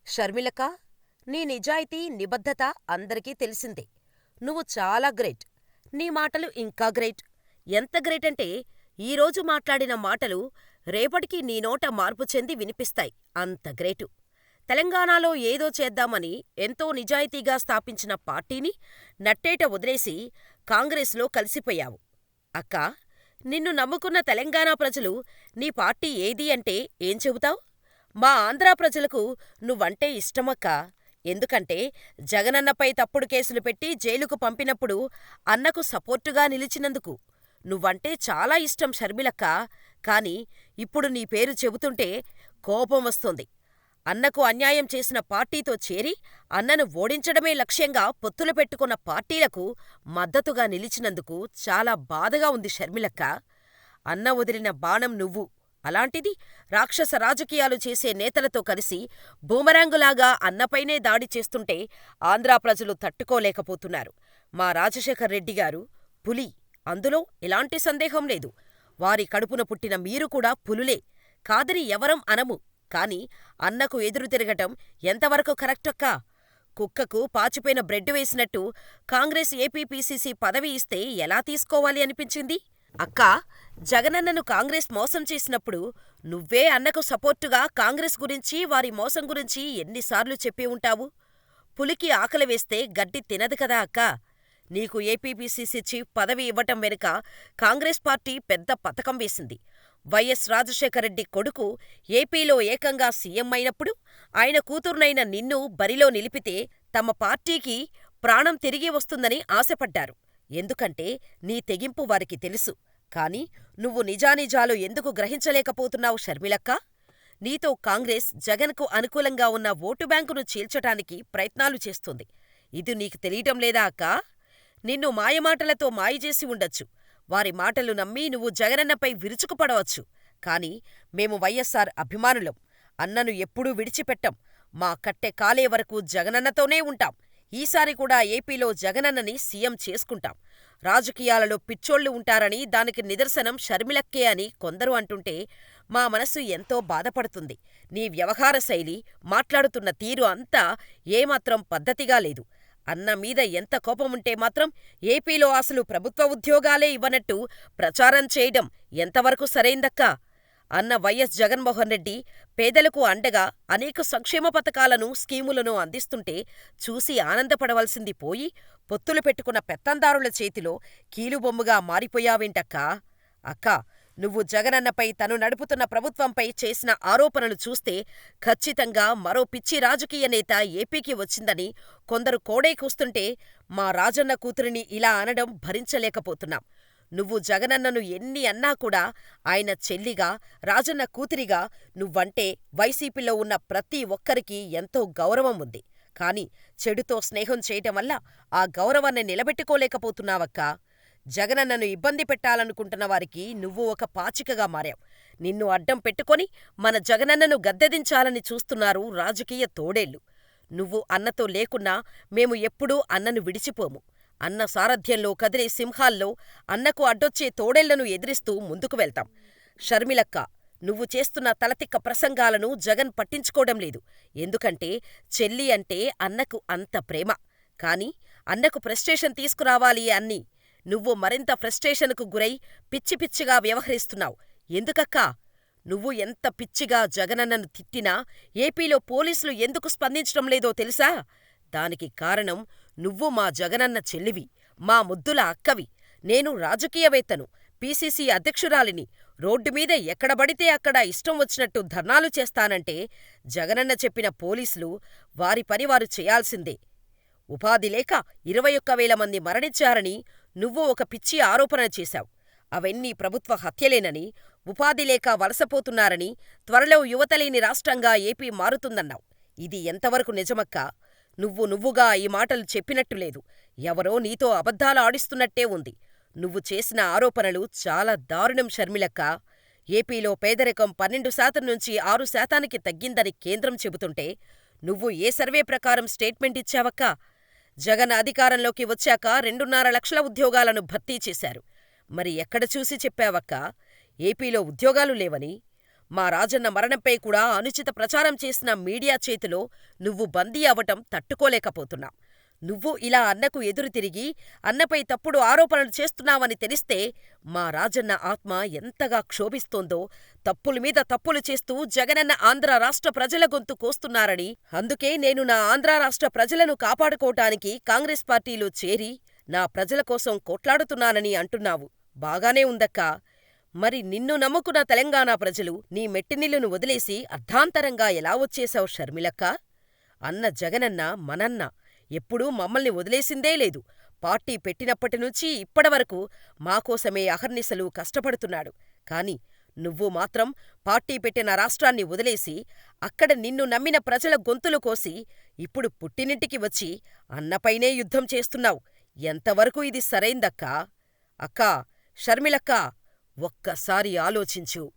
షర్మిలక్క, నీ నిజాయితీ, నిబద్ధత అందరికీ తెలిసిందే. నువ్వు చాలా గ్రేట్. నీ మాటలు ఇంకా గ్రేట్. ఎంత గ్రేటంటే, ఈరోజు మాట్లాడిన మాటలు రేపటికి నీ నోట మార్పు చెంది వినిపిస్తాయి. అంత గ్రేటు. తెలంగాణలో ఏదో చేద్దామని ఎంతో నిజాయితీగా స్థాపించిన పార్టీని నట్టేట వదిలేసి కాంగ్రెస్లో కలిసిపోయావు. అక్కా, నిన్ను నమ్ముకున్న తెలంగాణ ప్రజలు నీ పార్టీ ఏదీ అంటే ఏం చెబుతావ్? మా ఆంధ్రా ప్రజలకు నువ్వంటే ఇష్టమక్కా. ఎందుకంటే జగనన్నపై తప్పుడు కేసులు పెట్టి జైలుకు పంపినప్పుడు అన్నకు సపోర్టుగా నిలిచినందుకు. నువ్వంటే చాలా ఇష్టం షర్మిలక్కా. కాని ఇప్పుడు నీ పేరు చెబుతుంటే కోపం వస్తోంది. అన్నకు అన్యాయం చేసిన పార్టీతో చేరి అన్నను ఓడించడమే లక్ష్యంగా పొత్తులు పెట్టుకున్న పార్టీలకు మద్దతుగా నిలిచినందుకు చాలా బాధగా ఉంది షర్మిలక్కా. అన్న వదిలిన బాణం నువ్వు. అలాంటిది రాక్షస రాజకీయాలు చేసే నేతలతో కలిసి బూమరాంగులాగా అన్నపైనే దాడి చేస్తుంటే ఆంధ్రా ప్రజలు తట్టుకోలేకపోతున్నారు. మా రాజశేఖర్ రెడ్డిగారు పులి, అందులో ఎలాంటి సందేహం లేదు. వారి కడుపున పుట్టిన మీరు కూడా పులులే, కాదని ఎవరం అనము. కాని అన్నకు ఎదురు తిరగటం ఎంతవరకు కరెక్టక్కా? కుక్కకు పాచిపోయిన బ్రెడ్డు వేసినట్టు కాంగ్రెస్ ఏపీ పీసీసీ పదవి ఇస్తే ఎలా తీసుకోవాలి అనిపించింది? అక్కా, జగనన్నను కాంగ్రెస్ మోసం చేసినప్పుడు నువ్వే అన్నకు సపోర్టుగా కాంగ్రెస్ గురించి, వారి మోసం గురించి ఎన్నిసార్లు చెప్పి ఉంటావు? పులికి ఆకలివేస్తే గడ్డి తినదు కదా అక్కా! నీకు ఏపీపీసీసీ చీఫ్ పదవి ఇవ్వటం వెనుక కాంగ్రెస్ పార్టీ పెద్ద పథకం వేసింది. వైఎస్ రాజశేఖరరెడ్డి కొడుకు ఏపీలో ఏకంగా సీఎం అయినప్పుడు ఆయన కూతుర్నైన నిన్ను బరిలో నిలిపితే తమ పార్టీకి ప్రాణం తిరిగి వస్తుందని ఆశపడ్డారు. ఎందుకంటే నీ తెగింపు వారికి తెలుసు. కాని నువ్వు నిజానిజాలు ఎందుకు గ్రహించలేకపోతున్నావు షర్మిలక్కా? నీతో కాంగ్రెస్ జగన్కు అనుకూలంగా ఉన్న ఓటు బ్యాంకును చీల్చటానికి ప్రయత్నాలు చేస్తుంది. ఇది నీకు తెలియటం లేదా అక్కా? నిన్ను మాయమాటలతో మాయచేసి ఉండొచ్చు. వారి మాటలు నమ్మి నువ్వు జగనన్నపై విరుచుకుపడవచ్చు. కాని మేము వైఎస్సార్ అభిమానులం. అన్నను ఎప్పుడూ విడిచిపెట్టం. మా కట్టె కాలే వరకు జగనన్నతోనే ఉంటాం. ఈసారి కూడా ఏపీలో జగనన్నని సీఎం చేసుకుంటాం. రాజకీయాలలో పిచ్చోళ్ళు ఉంటారని దానికి నిదర్శనం షర్మిలక్కే అని కొందరు అంటుంటే మా మనసు ఎంతో బాధపడుతుంది. నీ వ్యవహార శైలి, మాట్లాడుతున్న తీరు అంతా ఏమాత్రం పద్ధతిగా లేదు. అన్న మీద ఎంత కోపముంటే మాత్రం ఏపీలో అసలు ప్రభుత్వ ఉద్యోగాలే ఇవ్వనట్టు ప్రచారం చేయడం ఎంతవరకు సరైందక్కా? అన్న వైఎస్ జగన్మోహన్ రెడ్డి పేదలకు అండగా అనేక సంక్షేమ పథకాలను, స్కీములను అందిస్తుంటే చూసి ఆనందపడవలసింది పోయి పొత్తులు పెట్టుకున్న పెత్తందారుల చేతిలో కీలుబొమ్మగా మారిపోయావేంటక్కా? అక్కా, నువ్వు జగనన్నపై, తను నడుపుతున్న ప్రభుత్వంపై చేసిన ఆరోపణలు చూస్తే ఖచ్చితంగా మరో పిచ్చి రాజకీయ నేత ఏపీకి వచ్చిందని కొందరు కోడై కూస్తుంటే మా రాజన్న కూతురిని ఇలా అనడం భరించలేకపోతున్నాం. నువ్వు జగనన్నను ఎన్ని అన్నా కూడా ఆయన చెల్లిగా, రాజన్న కూతురిగా నువ్వంటే వైసీపీలో ఉన్న ప్రతి ఒక్కరికీ ఎంతో గౌరవం ఉంది. కాని చెడుతో స్నేహం చేయటం వల్ల ఆ గౌరవాన్ని నిలబెట్టుకోలేకపోతున్నావక్కా. జగనన్నను ఇబ్బంది పెట్టాలనుకుంటున్న వారికి నువ్వు ఒక పాచికగా మారావు. నిన్ను అడ్డం పెట్టుకొని మన జగనన్నను గద్దెదించాలని చూస్తున్నారు రాజకీయ తోడేళ్ళు. నువ్వు అన్నతో లేకున్నా మేము ఎప్పుడూ అన్నను విడిచిపోము. అన్న సారథ్యంలో కదిలే సింహాల్లో అన్నకు అడ్డొచ్చే తోడేళ్లను ఎదిరిస్తూ ముందుకు వెళ్తాం. షర్మిలక్కా, నువ్వు చేస్తున్న తలతిక్క ప్రసంగాలను జగన్ పట్టించుకోవడం లేదు. ఎందుకంటే చెల్లి అంటే అన్నకు అంత ప్రేమ. కాని అన్నకు ఫ్రస్ట్రేషన్ తీసుకురావాలి అన్ని నువ్వు మరింత ఫ్రస్ట్రేషన్కు గురై పిచ్చి పిచ్చిగా వ్యవహరిస్తున్నావు. ఎందుకక్కా? నువ్వు ఎంత పిచ్చిగా జగనన్నను తిట్టినా ఏపీలో పోలీసులు ఎందుకు స్పందించడం లేదో తెలుసా? దానికి కారణం నువ్వు మా జగనన్న చెల్లివి, మా ముద్దుల అక్కవి. నేను రాజకీయవేత్తను, పీసీసీ అధ్యక్షురాలిని. రోడ్డుమీద ఎక్కడబడితే అక్కడ ఇష్టం వచ్చినట్టు ధర్నాలు చేస్తానంటే జగనన్న చెప్పిన పోలీసులు వారి పని వారు చేయాల్సిందే. ఉపాధి లేక 21,000 మంది మరణించారని నువ్వు ఒక పిచ్చి ఆరోపణ చేశావు. అవన్నీ ప్రభుత్వ హత్యలేనని, ఉపాధి లేక వలసపోతున్నారని, త్వరలో యువతలేని రాష్ట్రంగా ఏపీ మారుతుందన్నావు. ఇది ఎంతవరకు నిజమక్కా? నువ్వుగా ఈ మాటలు చెప్పినట్టు లేదు. ఎవరో నీతో అబద్ధాలు ఆడిస్తున్నట్టే ఉంది. నువ్వు చేసిన ఆరోపణలు చాలా దారుణం షర్మిలక్కా. ఏపీలో పేదరికం 12% నుంచి 6%కి తగ్గిందని కేంద్రం చెబుతుంటే నువ్వు ఏ సర్వే ప్రకారం స్టేట్మెంట్ ఇచ్చావక్కా? జగన్ అధికారంలోకి వచ్చాక 2.5 లక్షల ఉద్యోగాలను భర్తీ చేశారు. మరి ఎక్కడ చూసి చెప్పావక్కా ఏపీలో ఉద్యోగాలు లేవని? మా రాజన్న మరణంపై కూడా అనుచిత ప్రచారం చేసిన మీడియా చేతిలో నువ్వు బందీ అవ్వటం తట్టుకోలేకపోతున్నా. నువ్వు ఇలా అన్నకు ఎదురు తిరిగి అన్నపై తప్పుడు ఆరోపణలు చేస్తున్నావని తెలిస్తే మా రాజన్న ఆత్మ ఎంతగా క్షోభిస్తోందో, తప్పులమీద తప్పులు చేస్తూ జగనన్న ఆంధ్ర రాష్ట్ర ప్రజల గొంతు కోస్తున్నారని, అందుకే నేను నా ఆంధ్ర రాష్ట్ర ప్రజలను కాపాడుకోటానికి కాంగ్రెస్ పార్టీలో చేరి నా ప్రజల కోసం కొట్లాడుతున్నానని అంటున్నావు. బాగానే ఉందక్కా. మరి నిన్ను నమ్ముకున్న తెలంగాణ ప్రజలు నీ మెట్టినిల్లును వదిలేసి అర్ధాంతరంగా ఎలా వచ్చేశావు షర్మిలక్కా? అన్న జగనన్న మనన్న ఎప్పుడూ మమ్మల్ని వదిలేసిందే లేదు. పార్టీ పెట్టినప్పటినుంచీ ఇప్పటివరకు మాకోసమే అహర్నిశలు కష్టపడుతున్నాడు. కాని నువ్వు మాత్రం పార్టీ పెట్టిన రాష్ట్రాన్ని వదిలేసి అక్కడ నిన్ను నమ్మిన ప్రజల గొంతులు కోసి ఇప్పుడు పుట్టినింటికి వచ్చి అన్నపైనే యుద్ధం చేస్తున్నావు. ఎంతవరకు ఇది సరైందక్కా? అక్కా, షర్మిలక్కా, ఒక్కసారి ఆలోచించు.